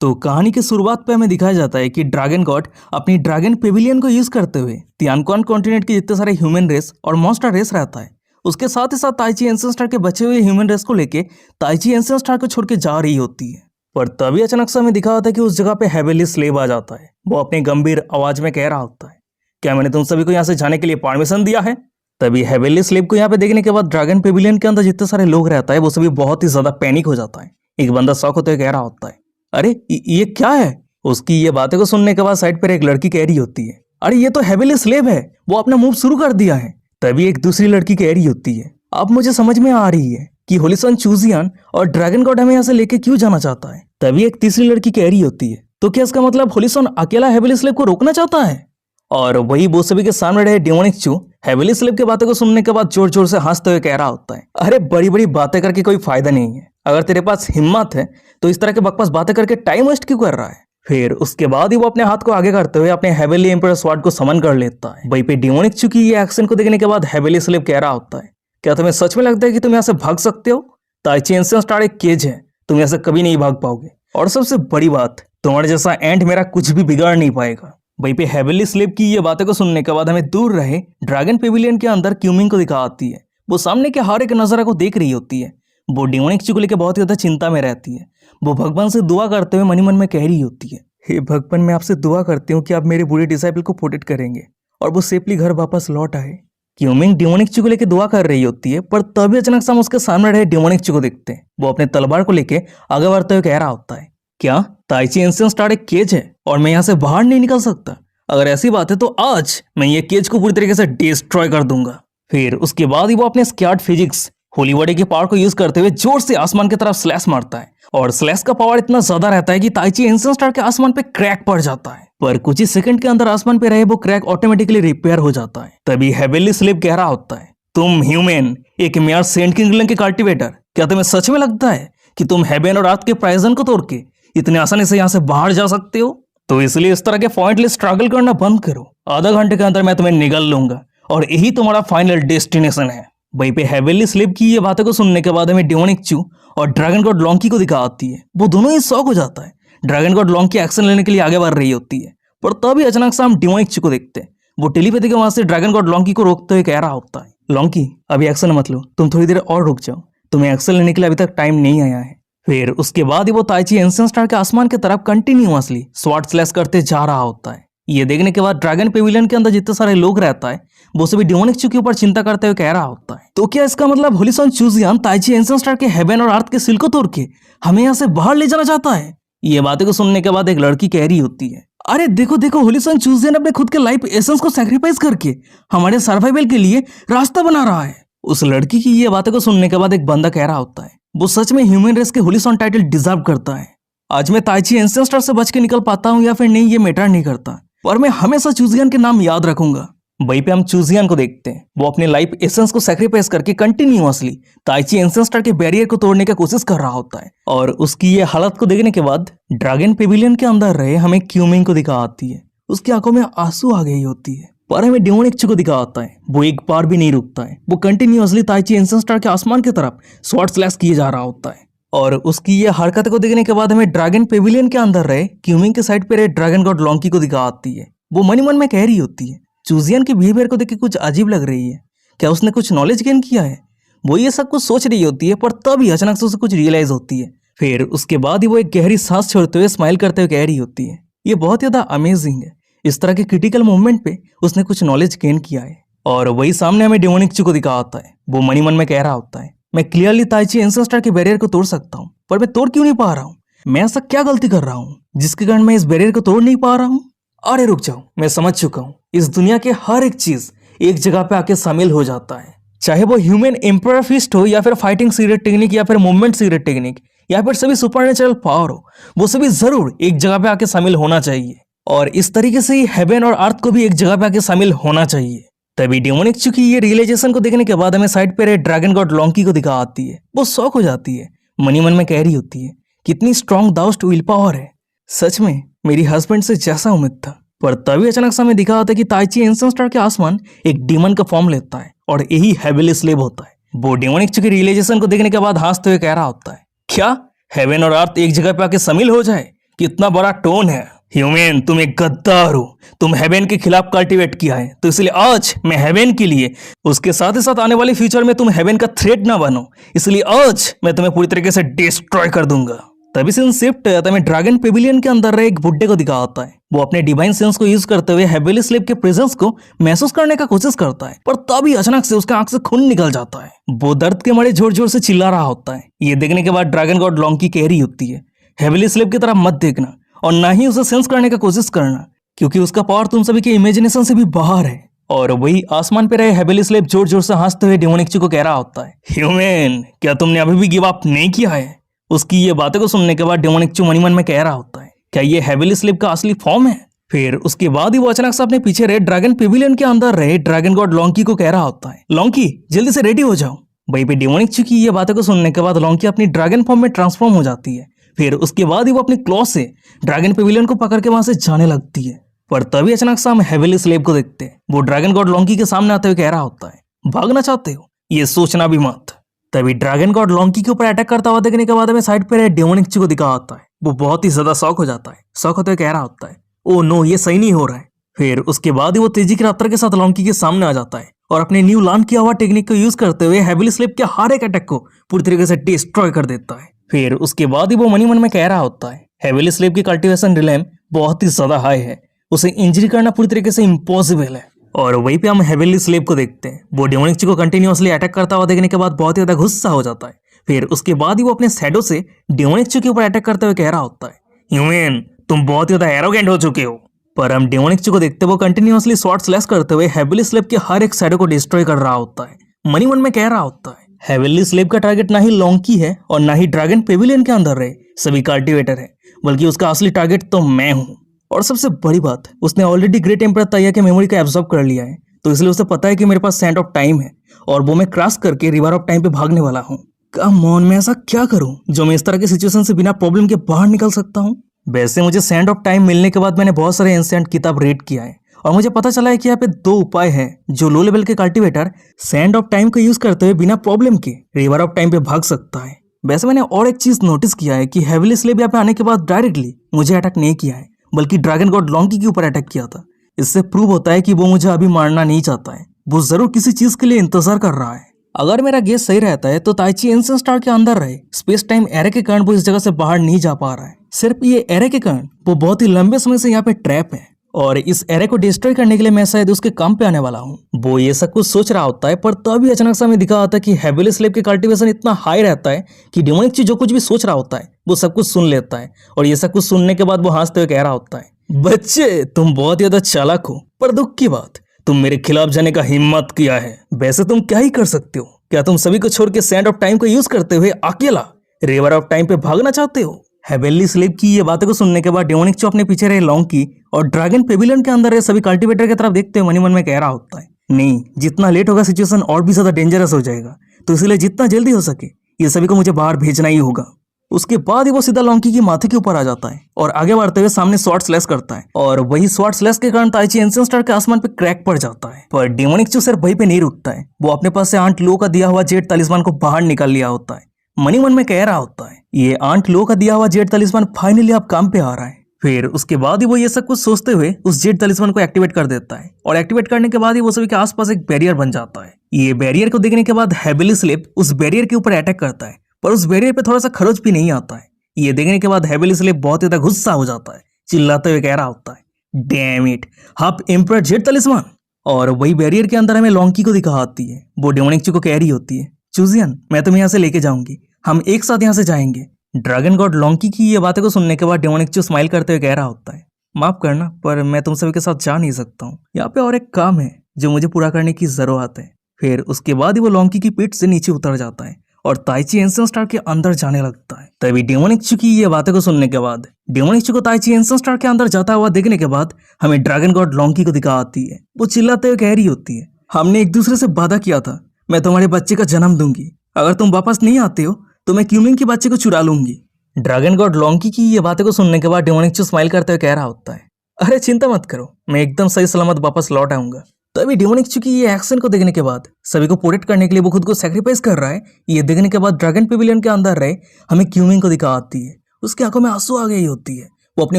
तो कहानी की शुरुआत पे हमें दिखाया जाता है कि ड्रैगन गॉड अपनी ड्रैगन पेविलियन को यूज करते हुए तियानक्वान कॉन्टिनेंट के जितने सारे ह्यूमन रेस और मॉन्स्टर रेस रहता है उसके साथ ही साथ ताइची एंशिएंट स्टार के बचे हुए ह्यूमन रेस को लेके ताइची एंशिएंट स्टार को छोड़ के जा रही होती है। पर तभी अचानक से हमें दिखा होता है कि उस जगह पे हेवेली स्लेव आ जाता है। वो अपनी गंभीर आवाज में कह रहा होता है, क्या मैंने तुम सभी को यहाँ से जाने के लिए परमिशन दिया है? तभी हेवेली स्लेव को यहाँ पे देखने के बाद ड्रैगन पेविलियन के अंदर जितने सारे लोग रहता है वो सभी बहुत ही ज्यादा पैनिक हो जाता है। एक बंदा शॉक होते हुए कह रहा होता है, अरे ये क्या है? उसकी ये बातें को सुनने के बाद साइड पर एक लड़की कह रही होती है, अरे ये तो हेवेली स्लेव है, वो अपना मूव शुरू कर दिया है। तभी एक दूसरी लड़की कह रही होती है, अब मुझे समझ में आ रही है कि होलिसन चूजियान और ड्रैगन गॉड हमें यहाँ से लेके क्यों जाना चाहता है। तभी एक तीसरी लड़की कह रही होती है, तो क्या इसका मतलब होलिसन अकेला हेवेली स्लेव को रोकना चाहता है? और वही वो सभी के सामने रहे डेमोनिक चू हेवेली स्लेव की बातों को सुनने के बाद जोर जोर से हंसते हुए कह रहा होता है, अरे बड़ी बड़ी बातें करके कोई फायदा नहीं है, अगर तेरे पास हिम्मत है तो इस तरह के बकवास बातें करके टाइम वेस्ट क्यों कर रहा है? फिर उसके बाद ही वो अपने हाथ को आगे करते हुए अपने हेवेली एम्पायर स्वॉर्ड को समन कर लेता है। वहीं पे डेमोनिक चू की ये एक्शन को देखने के बाद हेवेली स्लेव कह रहा होता है, क्या तुम्हें सच में लगता है कि तुम यहाँ से भाग सकते हो? ताइची एंशिएंट स्टार एक केज है, तुम यहाँ से कभी नहीं भाग पाओगे, और सबसे बड़ी बात, तुम्हारे जैसा एंड मेरा कुछ भी बिगाड़ नहीं पाएगा। वहीं पे हेवेली स्लेव की ये बातें को सुनने के बाद हमें दूर रहे ड्रैगन पेविलियन के अंदर क्यूमिंग को दिखा आती है। वो सामने के हर एक नजारा को देख रही होती है। वो डेमोनिक चू को लेकर बहुत ज्यादा चिंता में रहती है। वो भगवान से दुआ करते हुए मनी मन में कह रही होती है, हे भगवान, मैं आपसे दुआ करती हूँ कि आप मेरे बुरे डिसाइपल को प्रोटेक्ट करेंगे और वो सेफली घर वापस लौट आए। क्यूमिंग डेमोनिक चू को लेकर दुआ कर रही होती है, पर तभी अचानक से हम उसके सामने रहे डेमोनिक चू को देखते हैं। वो अपने तलवार को लेके आगे बढ़ते हुए कह रहा होता है, क्या ताइची एंशिएंट स्टार एक केज है और मैं यहाँ से बाहर नहीं निकल सकता? अगर ऐसी बात है तो आज मैं ये केज को पूरी तरीके से डिस्ट्रॉय कर दूंगा। फिर उसके बाद ही वो अपने स्क्यार्ड फिजिक्स होली बॉडी के पावर को यूज करते हुए जोर से आसमान की तरफ स्लैश मारता है, और स्लैश का पावर इतना ज्यादा रहता है कि ताइची एंशिएंट स्टार के आसमान पे क्रैक पड़ जाता है। पर कुछ ही सेकंड के अंदर आसमान पे रहे वो क्रैक ऑटोमेटिकली रिपेयर हो जाता है। तभी हेवेली स्लेव कह रहा होता है, तुम ह्यूमन, एक मेयर सेंट किंगडम के कल्टिवेटर, क्या तुम्हें सच में लगता है कि तुम हेवन और अर्थ के प्राइजन को तोड़ के इतने आसानी से यहाँ से बाहर जा सकते हो? तो इसलिए इस तरह के पॉइंटलेस स्ट्रगल करना बंद करो। आधा घंटे के अंदर मैं तुम्हें निगल लूंगा और यही तुम्हारा फाइनल डेस्टिनेशन है। वहीं पे हेवेली स्लेव की ये बातें को सुनने के बाद हमें डेमोनिक चू और ड्रैगन गॉड लॉन्की को दिखा आती है। वो दोनों ही शॉक हो जाता है। ड्रैगन गॉड लॉन्की एक्शन लेने के लिए आगे बढ़ रही होती है, पर तभी अचानक से हम डेमोनिक चू को देखते हैं। वो टेलीपैथी के वहां से ड्रैगन गॉड लॉन्की को रोकते हुए कह रहा होता है, लॉन्की अभी एक्शन मत लो, तुम थोड़ी देर और रुक जाओ, तुम्हें एक्शन लेने के लिए अभी तक टाइम नहीं आया है। फिर उसके बाद ही वो ताइची एंशिएंट स्टार के आसमान की तरफ कंटिन्यूअसली स्वॉर्ड स्लैश करते जा रहा होता है। ये देखने के बाद ड्रैगन पेविलियन के अंदर जितने सारे लोग रहता है वो सभी डेमोनिक चू के ऊपर चिंता करते हुए कह रहा होता है, तो क्या इसका मतलब होलिसन चूजियान ताइची एंशिएंट स्टार के हेवन और अर्थ के सील को तोड़ के हमें यहाँ से बाहर ले जाना चाहता है? ये बातें को सुनने के बाद एक लड़की कह रही होती है, अरे देखो देखो, होलिसन चूजियान अपने खुद के लाइफ एसेंस को सैक्रिफाइस करके हमारे सर्वाइवल के लिए रास्ता बना रहा है। उस लड़की की ये बातें को सुनने के बाद एक बंदा कह रहा होता है, वो सच में ह्यूमन रेस के होलिसन टाइटल डिजर्व करता है। आज मैं ताइची एंशिएंट स्टार से बच के निकल पाता हूँ या फिर नहीं ये मैटर नहीं करता, और मैं हमेशा चूजियान के नाम याद रखूंगा। वहीं पे हम चूजियान को देखते हैं। वो अपने लाइफ एसेंस को सैक्रिफाइस करके कंटिन्यूअसली ताइची एंशिएंट स्टार के बैरियर को तोड़ने की कोशिश कर रहा होता है, और उसकी ये हालत को देखने के बाद ड्रैगन पेविलियन के अंदर रहे हमें क्यूमिंग को दिखा आती है। उसकी आंखों में आंसू आ गई होती है, पर हमें डेमोनिक चू को दिखा आता है। वो एक बार भी नहीं रुकता है, वो कंटिन्यूअसली ताइची एंशिएंट स्टार के आसमान की तरफ स्वॉर्ड स्लैश किए जा रहा होता है। और उसकी ये हरकत को देखने के बाद हमें ड्रैगन पेविलियन के अंदर रहे क्यूमिंग के साइड पे रहे ड्रैगन गॉड लॉन्की को दिखा आती है। वो मनी मन में कह रही होती है, चूजियन के बिहेवियर को देख के कुछ अजीब लग रही है, क्या उसने कुछ नॉलेज गेन किया है? वो ये सब कुछ सोच रही होती है, पर तभी अचानक से उसे कुछ रियलाइज होती है। फिर उसके बाद ही वो एक गहरी सांस छोड़ते हुए स्माइल करते हुए कह रही होती है, ये बहुत ज्यादा अमेजिंग है, इस तरह के क्रिटिकल मोमेंट पे उसने कुछ नॉलेज गेन किया है। और वही सामने हमें डेमोनिक चू को दिखा आता है। वो मनी मन में कह रहा होता है, मैं क्लियरली ताइची एंशिएंट स्टार के बैरियर को तोड़ सकता हूँ, पर मैं तोड़ क्यों नहीं पा रहा हूँ? मैं ऐसा क्या गलती कर रहा हूँ जिसके कारण मैं इस बैरियर को तोड़ नहीं पा रहा हूँ? अरे रुक जाओ, मैं समझ चुका हूँ, इस दुनिया के हर एक चीज एक जगह पे आके शामिल हो जाता है, चाहे वो ह्यूमन एम्पायर फिस्ट हो या फिर फाइटिंग सीक्रेट टेक्निक या फिर मूवमेंट सीक्रेट टेक्निक या फिर सभी सुपरनेचुरल पावर हो, वो सभी जरूर एक जगह पे आके शामिल होना चाहिए। और इस तरीके से ही हेवन और अर्थ को भी एक जगह पे आके शामिल होना चाहिए। तभी डेमोनिक चू की ये रियलाइजेशन को देखने के बाद हमें साइड पे रहे ड्रैगन गॉड लॉन्की को दिखा आती है। वो शॉक हो जाती है, मनी मन में कह रही होती है, कितनी स्ट्रॉन्ग दाउस्ट विल पावर है, सच में मेरी हस्बैंड से जैसा उम्मीद था। पर तभी अचानक से हमें दिखा होता है कि ताइची एंशिएंट स्टार के आसमान एक डीमन का फॉर्म लेता है, और यही हेवेली स्लेव होता है। वो डेमोनिक चू की रियलाइजेशन को देखने के बाद हंसते हुए कह रहा होता है, क्या हेवन और अर्थ एक जगह पे आके शामिल हो जाए? कितना बड़ा टोन है। ह्यूमन, तुम एक गद्दार हो। तुम हेवन के खिलाफ कल्टीवेट किया है, तो इसलिए आज मैं हेवन के लिए, उसके साथ ही साथ आने वाले फ्यूचर में तुम हेवन का थ्रेट ना बनो, इसलिए आज मैं तुम्हें पूरी तरीके से डिस्ट्रॉय कर दूंगा। तभी सीन शिफ्ट तभी ड्रैगन पेविलियन के अंदर रहे एक बुड्ढे को दिखाता है। वो अपने डिवाइन सेंस को यूज करते हुए हेवेली स्लेव के प्रेजेंस को महसूस करने का कोशिश करता है, पर तभी अचानक से उसके आंख से खून निकल जाता है। वो दर्द के मारे जोर जोर से चिल्ला रहा होता है। ये देखने के बाद ड्रैगन गॉड लॉन्की कह रही होती है, हेवेली स्लेव की तरफ मत देखना और ना ही उसे सेंस करने का कोशिश करना, क्योंकि उसका पावर तुम सभी के इमेजिनेशन से भी बाहर है। और वही आसमान पे रहे हेवेली स्लेव जोर जोर से हंसते हुए डेमोनिक को कह रहा होता है, ह्यूमन, क्या तुमने अभी भी गिव अप नहीं किया है? उसकी ये बातें को सुनने के बाद डेमोनिक मन ही मन में कह रहा होता है, क्या ये हेवेली स्लेव का असली फॉर्म है? फिर उसके बाद ही वो अचानक से अपने पीछे रहे ड्रैगन पेविलियन के अंदर रहे ड्रैगन गॉड लॉन्की को कह रहा होता है, लॉन्की जल्दी से रेडी हो जाओ। वहीं पे डेमोनिक की ये बातें को सुनने के बाद लॉन्की अपनी ड्रैगन फॉर्म में ट्रांसफॉर्म हो जाती है। फिर उसके बाद ही वो अपनी क्लॉ से ड्रैगन पेविलियन को पकड़ के वहां से जाने लगती है। पर तभी अचानक से हम हेवेली स्लेव को देखते हैं। वो ड्रैगन गॉड लॉन्की के सामने आते हुए कह रहा होता है, भागना चाहते हो? ये सोचना भी मत। तभी ड्रैगन गॉड लॉन्की के ऊपर अटैक करता हुआ देखने के बाद हमें साइड पे रहे डेमोनिक को दिखा होता है। वो बहुत ही ज्यादा शॉक हो जाता है। शॉक होते हुए कह रहा होता है, ओ नो, ये सही नहीं हो रहा है। फिर उसके बाद ही वो तेजी की रफ्तार के साथ लॉन्की के सामने आ जाता है और अपने न्यू लॉन्च किया हुआ टेक्निक को यूज करते हुए हेवेली स्लेव के हर एक अटैक को पूरी तरीके से डिस्ट्रॉय कर देता है। फिर उसके बाद ही वो मन ही मन में कह रहा होता है, हेवेली स्लेव की कल्टीवेशन रिलेम बहुत ही ज्यादा हाई है, उसे इंजरी करना पूरी तरीके से इम्पॉसिबल है। और वहीं पे हम हेवेली स्लेव को देखते हैं। वो डेमोनिक को कंटिन्यूअसली अटैक करता हुआ देखने के बाद बहुत ही ज्यादा गुस्सा हो जाता है। फिर उसके बाद ही वो अपने शैडो से डेमोनिक के ऊपर अटैक करते हुए कह रहा होता है, ह्यूमन, तुम बहुत ही ज्यादा एरोगेंट हो चुके हो। पर हम डेमोनिक को देखते वो कंटिन्यूअसली शॉट स्लैश करते हुए हेवेली स्लेव के हर एक शैडो को डिस्ट्रॉय कर रहा होता है। मनी मन में कह रहा होता है, हेवेली स्लेव का टारगेट ना ही लॉन्की है और ना ही ड्रैगन पेविलियन के अंदर रहे सभी कल्टीवेटर है, बल्कि उसका असली टारगेट तो मैं हूँ। और सबसे बड़ी बात, उसने ऑलरेडी ग्रेट एम्परर ताइया के मेमोरी को एब्जॉर्ब कर लिया है, तो इसलिए उसे पता है कि मेरे पास सैंड ऑफ टाइम है और वो मैं क्रॉस करके रिवर ऑफ टाइम पे भागने वाला हूँ। कम ऑन, मैं ऐसा क्या करूँ जो मैं इस तरह की सिचुएशन से बिना प्रॉब्लम के बाहर निकल सकता हूँ? वैसे मुझे सैंड ऑफ टाइम मिलने के बाद मैंने बहुत सारे एंशिएंट किताब रीड किया है और मुझे पता चला है कि यहाँ पे दो उपाय हैं जो लो लेवल के कल्टीवेटर सैंड ऑफ टाइम को यूज करते हुए बिना प्रॉब्लम के रिवर ऑफ टाइम पे भाग सकता है। वैसे मैंने और एक चीज नोटिस किया है कि हेवेली स्लेव यहाँ पे आने के बाद डायरेक्टली मुझे अटैक नहीं किया है, बल्कि ड्रैगन गॉड लॉन्की के ऊपर अटैक किया था। इससे प्रूव होता है कि वो मुझे अभी मारना नहीं चाहता है, वो जरूर किसी चीज के लिए इंतजार कर रहा है। अगर मेरा गेस सही रहता है तो ताइची एंशिएंट स्टार के अंदर रहे स्पेस टाइम एरे के कारण वो इस जगह से बाहर नहीं जा पा रहा है। सिर्फ ये एरे के कारण वो बहुत ही लंबे समय से यहाँ पे ट्रैप है और इस एरे को डिस्ट्रॉय करने के लिए मैं शायद उसके काम पे आने वाला हूँ। वो ये सब कुछ सोच रहा होता है, पर तभी अचानक से हमें दिखा होता है कि हेवेली स्लेव के कल्टीवेशन इतना हाई रहता है कि डेमोनिक जो कुछ भी सोच रहा होता है वो सब कुछ सुन लेता है। और ये सब कुछ सुनने के बाद वो हंसते हुए कह रहा होता है, बच्चे तुम बहुत ज्यादा चालाक हो, पर दुख की बात, तुम मेरे खिलाफ जाने का हिम्मत किया है। वैसे तुम क्या ही कर सकते हो? क्या तुम सभी को छोड़ के सैंड ऑफ टाइम को यूज करते हुए अकेला रिवर ऑफ टाइम पे भागना चाहते हो? हेवेली स्लेव की ये बातें को सुनने के बाद डेमोनिक अपने पीछे रहे लॉन्की और ड्रैगन पेविलियन के अंदर रहे सभी कल्टीवेटर की तरफ देखते हुए मनी मन में कह रहा होता है, नहीं, जितना लेट होगा सिचुएशन और भी ज्यादा डेंजरस हो जाएगा, तो इसलिए जितना जल्दी हो सके ये सभी को मुझे बाहर भेजना ही होगा। उसके बाद ही वो सीधा लॉन्की की माथे के ऊपर आ जाता है और आगे बढ़ते हुए सामने शॉर्ट स्लैश करता है और वही शॉर्ट स्लैश के कारण ताइची एंशिएंट स्टार के आसमान पे क्रैक पड़ जाता है। पर डेमोनिक सिर्फ वहीं पे नहीं रुकता है, वो अपने पास से आंट लो का दिया हुआ जेड तलिस्मान को बाहर निकाल लिया होता है। मनी मन में कह रहा होता है, ये आंट लो का दिया हुआ जेड तलिस्मान फाइनली अब काम पे आ रहा है। फिर उसके बाद ही वो ये सब कुछ सोचते हुए उस जेड तलिस्मान को एक्टिवेट कर देता है और एक्टिवेट करने के बाद ही वो सभी के आसपास एक बैरियर बन जाता है। ये बैरियर को देखने के बाद हेवेली स्लेव उस बैरियर के ऊपर अटैक करता है, पर उस बैरियर पे थोड़ा सा खरोच भी नहीं आता है। ये देखने के बाद हेवेली स्लेव बहुत ज्यादा गुस्सा हो जाता है, चिल्लाते हुए कह रहा होता है, damn it, half emperor jade talisman. और वही बैरियर के अंदर हमें लॉन्की को दिखा आती है। वो डेमोनिक को कह रही होती है, चूजियन, मैं तुम्हें यहाँ से लेके जाऊंगी, हम एक साथ यहाँ से जाएंगे। ड्रैगन गॉड लॉन्की की ये बातें को सुनने के बाद डेमोनिक स्माइल करते हुए कह रहा होता है, माफ करना, पर मैं तुम सभी के साथ जा नहीं सकता हूँ, यहाँ पे और एक काम है जो मुझे पूरा करने की जरूरत है। फिर उसके बाद ही वो लॉन्की की पीठ से नीचे उतर जाता है और ताइची एंशिएंट स्टार के अंदर जाने लगता है। तभी डेमोनिक की ये बातें को सुनने के बाद डेमोनिक को ताइची एंशिएंट स्टार के अंदर जाता हुआ देखने के बाद हमें ड्रैगन गॉड लॉन्की को दिखा आती है। वो चिल्लाते हुए कह रही होती है, हमने एक दूसरे से वादा किया था, मैं तुम्हारे बच्चे का जन्म दूंगी, अगर तुम वापस नहीं आते हो तो मैं क्यूमिंग के बच्चे को चुरा लूंगी। ड्रैगन गॉड लॉन्की की ये बातें को सुनने के बाद डेमोनिक स्माइल करते हुए कह रहा होता है, अरे चिंता मत करो, मैं एकदम सही सलामत वापस लौट आऊंगा। तभी डेमोनिक की ये एक्शन को देखने के बाद सभी को प्रोटेक्ट करने के लिए वो खुद को सैक्रिफाइस कर रहा है। ये देखने के बाद ड्रैगन पेविलियन के अंदर रहे हमें क्यूमिंग को दिखा आती है। उसकी आंखों में आंसू आ गई होती है, वो अपने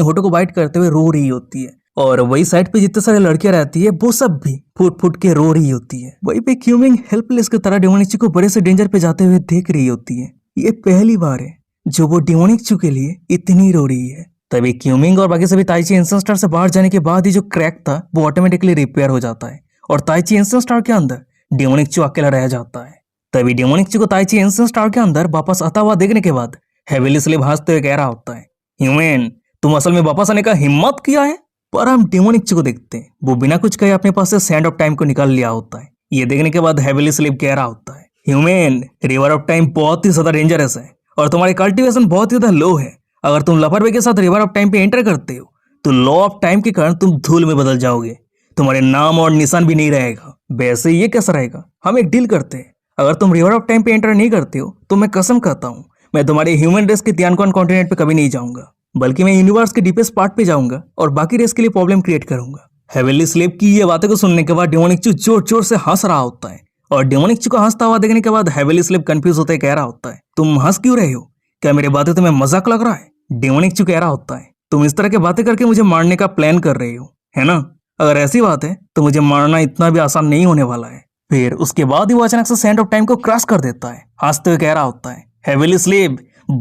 होठों को बाइट करते हुए रो रही होती है। और वही साइड पे जितने सारे लड़कियां रहती है वो सब भी फूट फूट के रो रही होती है। वहीं पे क्यूमिंग हेल्पलेस की तरह डेमोनिक को बड़े से डेंजर पे जाते हुए देख रही होती है। ये पहली बार है जो वो डेमोनिक के लिए इतनी रो रही है। तभी क्यूमिंग और बाकी सभी ताइची इंस्टेंट स्टार से बाहर जाने के बाद ही जो क्रैक था वो ऑटोमेटिकली रिपेयर हो जाता है और ताइची इंस्टेंट स्टार के अंदर डेमोनिक अकेला रह जाता है। तभी डेमोनिक को ताइची इंस्टेंट स्टार के अंदर वापस आता हुआ देखने के बाद हेविली स्लेव हंसते हुए कह रहा होता है, ह्यूमन तुम असल में वापस आने का हिम्मत किया है। पर हम डेमोनिक को देखते हैं वो बिना कुछ कहे अपने पास से सैंड ऑफ टाइम को निकाल लिया होता है। ये देखने के बाद हेविली स्लेव कह रहा होता है, ह्यूमन रिवर ऑफ टाइम बहुत ही ज्यादा डेंजरस है और तुम्हारी कल्टीवेशन बहुत ही ज्यादा लो है। अगर तुम लापरवाही के साथ रिवर ऑफ टाइम पे एंटर करते हो तो लॉ ऑफ टाइम के कारण तुम धूल में बदल जाओगे, तुम्हारे नाम और निशान भी नहीं रहेगा। वैसे ये कैसा रहेगा, हम एक डील करते हैं, अगर तुम रिवर ऑफ टाइम पे एंटर नहीं करते हो तो मैं कसम करता हूँ मैं तुम्हारे ह्यूमन रेस के तियानकॉन कॉन्टिनेंट पे कभी नहीं जाऊंगा, बल्कि मैं यूनिवर्स के डीपेस्ट पार्ट पे जाऊंगा और बाकी रेस के लिए प्रॉब्लम क्रिएट करूंगा। हेवेली स्लेव की ये बातें को सुनने के बाद डेमोनिक जोर जोर से हंस रहा होता है और डेमोनिक को हंसता हुआ देखने के बाद हेवेली स्लेव कंफ्यूज होते कह रहा होता है, तुम हंस क्यों रहे हो, क्या मेरी बातें तुम्हें मजाक लग रहा है। डेमोनिक कह रहा होता है, तुम इस तरह की बातें करके मुझे मारने का प्लान कर रहे हो है ना, अगर ऐसी बात है तो मुझे मारना इतना भी आसान नहीं होने वाला है। फिर उसके बाद ही वो अचानक से सैंड ऑफ टाइम को क्रॉस कर देता है, हंसते हुए कह रहा होता है, हेवेली स्लेव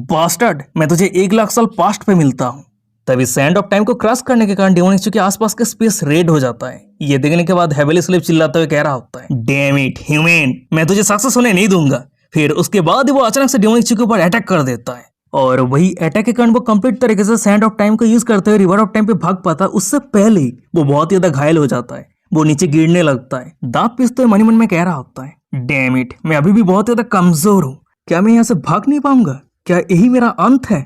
बास्टर्ड मैं तुझे 1 लाख साल पास्ट पे मिलता हूँ। तभी सैंड ऑफ टाइम को क्रॉस करने के कारण डेमोनिक के आसपास का स्पेस रेड हो जाता है। ये देखने के बाद हेवेली स्लेव चिल्लाते हुए कह रहा होता है, डैम इट ह्यूमन मैं तुझे सक्सेस होने नहीं दूंगा। फिर उसके बाद ही वो अचानक से डेमोनिक के ऊपर अटैक कर देता है और वही अटैक के कारण वो कंप्लीट तरीके से सैंड ऑफ टाइम को यूज करते हुए रिवर ऑफ टाइम पे भाग पाता, उससे पहले ही वो बहुत ही ज्यादा घायल हो जाता है, वो नीचे गिरने लगता है, दांत पीसते हुए मनी मन में कह रहा होता है, डैम इट मैं अभी भी बहुत ज्यादा कमजोर हूँ, क्या मैं यहाँ से भाग नहीं पाऊंगा, क्या यही मेरा अंत है।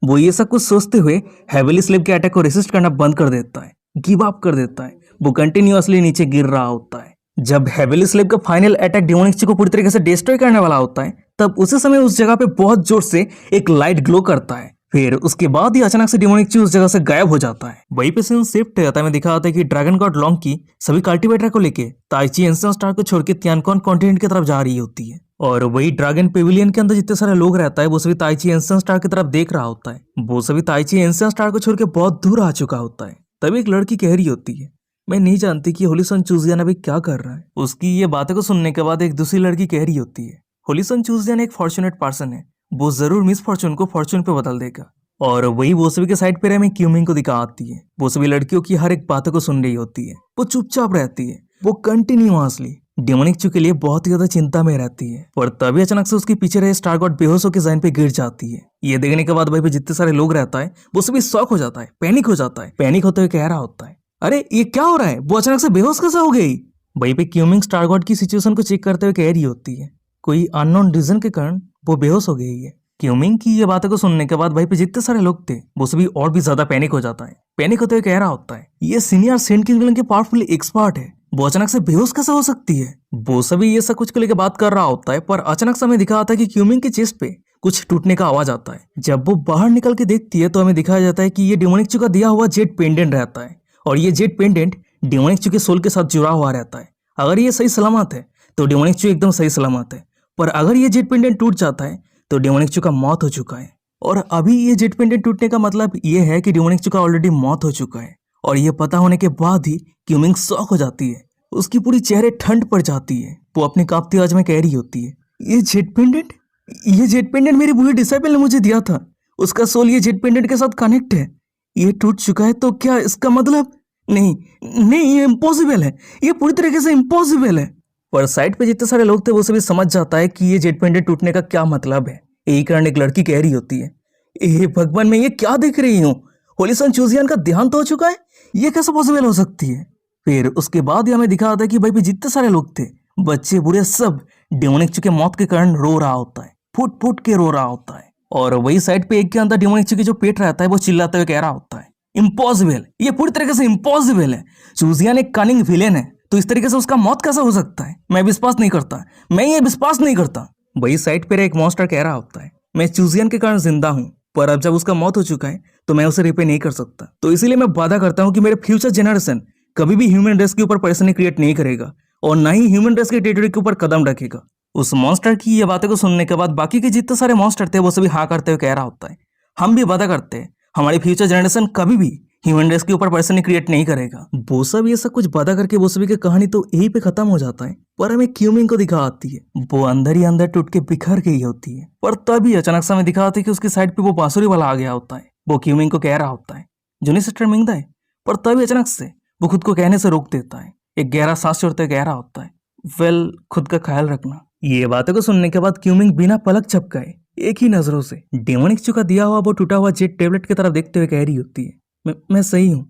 वो ये सब कुछ सोचते हुए हेवेली स्लेव के अटैक को रेसिस्ट करना बंद कर देता है, गिव अप कर देता है, वो कंटिन्यूअसली नीचे गिर रहा होता है। जब हेवेली स्लेव का फाइनल अटैक डेमोनिक को पूरी तरीके से डिस्ट्रॉय करने वाला होता है तब उसी समय उस जगह पे बहुत जोर से एक लाइट ग्लो करता है। फिर उसके बाद ही अचानक से डेमोनिक उस जगह से गायब हो जाता है। वहीं पे सीन शिफ्ट हो जाता है, में दिखा जाता है कि ड्रैगन गॉड लॉन्ग की सभी कल्टीवेटर को लेके ताइची एंशिएंट स्टार को छोड़ के तियानकॉन कॉन्टिनेंट की तरफ जा रही होती है और वही ड्रैगन पेविलियन के अंदर जितने सारे लोग रहता है वो सभी ताइची एंशिएंट स्टार की तरफ देख रहा होता है। वो सभी ताइची एंशिएंट स्टार को छोड़ के बहुत दूर आ चुका होता है। तभी एक लड़की कह रही होती है, मैं नहीं जानती कि होलीसन चूजियान अभी क्या कर रहा है। उसकी ये बातें को सुनने के बाद एक दूसरी लड़की कह रही होती है, होलीसन चूजियान एक फॉर्चुनेट पर्सन है, वो जरूर मिस फॉर्चून को फॉर्चून पे बदल देगा। और वही वो सभी के साइड पे में क्यूमिंग को दिखा आती है, वो सभी लड़कियों की हर एक बातों को सुन रही होती है, वो चुपचाप रहती है, वो कंटिन्यूअसली डेमोनिक के लिए बहुत ही ज्यादा चिंता में रहती है। और तभी अचानक से उसके पीछे रहे स्टार गॉड बेहोश होकर जमीन पे गिर जाती है। ये देखने के बाद भाई पे जितने सारे लोग रहता है वो सभी शॉक हो जाता है, पैनिक हो जाता है, पैनिक होते हुए कह रहा होता है, अरे ये क्या हो रहा है, वो अचानक से बेहोश कैसे हो गई। वहीं पे क्यूमिंग स्टार गॉड की सिचुएशन को चेक करते हुए कह रही होती है, कोई अननोन रीजन के कारण वो बेहोश हो गई है। क्यूमिंग की ये बातों को सुनने के बाद भाई पे जितने सारे लोग थे वो सभी और भी ज्यादा पैनिक हो जाता है, पैनिक होते हुए कह रहा होता है, ये सीनियर सेंट किंग के पावरफुल एक्सपर्ट है, वो अचानक से बेहोश कैसे हो सकती है। वो सभी ये सब कुछ को लेकर बात कर रहा होता है पर अचानक से हमें दिखा आता है कि क्यूमिंग के चेस्ट पे कुछ टूटने का आवाज आता है। जब वो बाहर निकल के देखती है तो हमें दिखाया जाता है कि ये डेमोनिक का दिया हुआ जेट पेंडेंट रहता है और ये जेट पेंडेंट डेमोनिक के सोल के साथ जुड़ा हुआ रहता है। अगर ये सही सलामत है तो डेमोनिक एकदम सही सलामत है, पर अगर ये जेट पेंडेंट टूट जाता है तो डेमोनिक का मौत हो चुका है। और अभी ये जेट पेंडेंट टूटने का मतलब ये है कि डेमोनिक का ऑलरेडी मौत हो चुका है। और ये पता होने के बाद ही क्यूमिंग शॉक हो जाती है, उसकी पूरी चेहरे ठंड पड़ जाती है, वो अपनी कांपती आवाज में कह रही होती है, ये जेट पेंडेंट मेरी बुरी डिसाइपल ने मुझे दिया था, उसका सोल ये जेट पेंडेंट के साथ कनेक्ट है, ये टूट चुका है तो क्या इसका मतलब नहीं, ये इम्पॉसिबल है, ये पूरी तरीके से इम्पॉसिबल है। पर साइड पे जितने सारे लोग थे वो सभी समझ जाता है कि ये जेट पेंडेंट टूटने का क्या मतलब है। यही कारण एक लड़की कह रही होती है, हे भगवान मैं ये क्या देख रही हूँ, होलीसन चूजियान का देहांत हो चुका है, ये कैसे पॉसिबल हो सकती है। फिर उसके बाद ही हमें दिखा आता है कि भाई पे जितने सारे लोग थे बच्चे बूढ़े सब डेमोनिक के मौत के कारण रो रहा होता है, फूट फूट के रो रहा होता है। और वही साइड पे एक के अंदर डेमोनिक की जो पेट रहता है वो चिल्लाते हुए कह रहा होता है, इम्पॉसिबल, ये पूरी तरीके से इम्पॉसिबल है, चूजियान एक कनिंग विलेन है तो इस तरीके से उसका मौत कैसे हो सकता है, मैं विश्वास नहीं करता, मैं ये विश्वास नहीं करता। वही साइड पे एक मॉन्स्टर कह रहा होता है, मैं चूजियन के कारण जिंदा हूँ पर अब जब उसका मौत हो चुका है तो मैं उसे रिपेयर नहीं कर सकता, तो इसीलिए मैं वादा करता हूँ कि मेरे फ्यूचर जेनरेशन कभी भी ह्यूमन रेस के ऊपर परेशानी क्रिएट नहीं करेगा और ना ही ह्यूमन रेस के टेरिटरी के ऊपर कदम रखेगा। उस मॉन्स्टर की ये बातें को सुनने के बाद बाकी के जितने सारे मॉन्स्टर थे वो सभी हाँ करते हुए कह रहा होता है, हम भी वादा करते हैं हमारी फ्यूचर जनरेशन कभी भी ह्यूमन रेस के ऊपर पर्सन क्रिएट नहीं करेगा। वो सब ये सब कुछ बता करके वो सभी की कहानी तो यहीं पे खत्म हो जाता है, पर हमें क्यूमिंग को दिखा आती है। वो अंदर ही अंदर टूट के बिखर गई होती है, पर तभी अचानक से हमें दिखाते है कि उसकी साइड पे वो बांसुरी वाला आ गया होता है। वो क्यूमिंग को कह रहा होता है, जूनियर सिस्टर मिंगदा है, पर तभी अचानक से वो खुद को कहने से रोक देता है। एक गहरा सांस छोड़ते कह रहा होता है, वेल, खुद का ख्याल रखना। ये बातों को सुनने के बाद क्यूमिंग बिना पलक झपकाए एक ही नजरों से डेमोनिक चू का दिया हुआ वो टूटा हुआ जेट टेबलेट की तरफ देखते हुए कह रही होती है, मैं सही हूँ,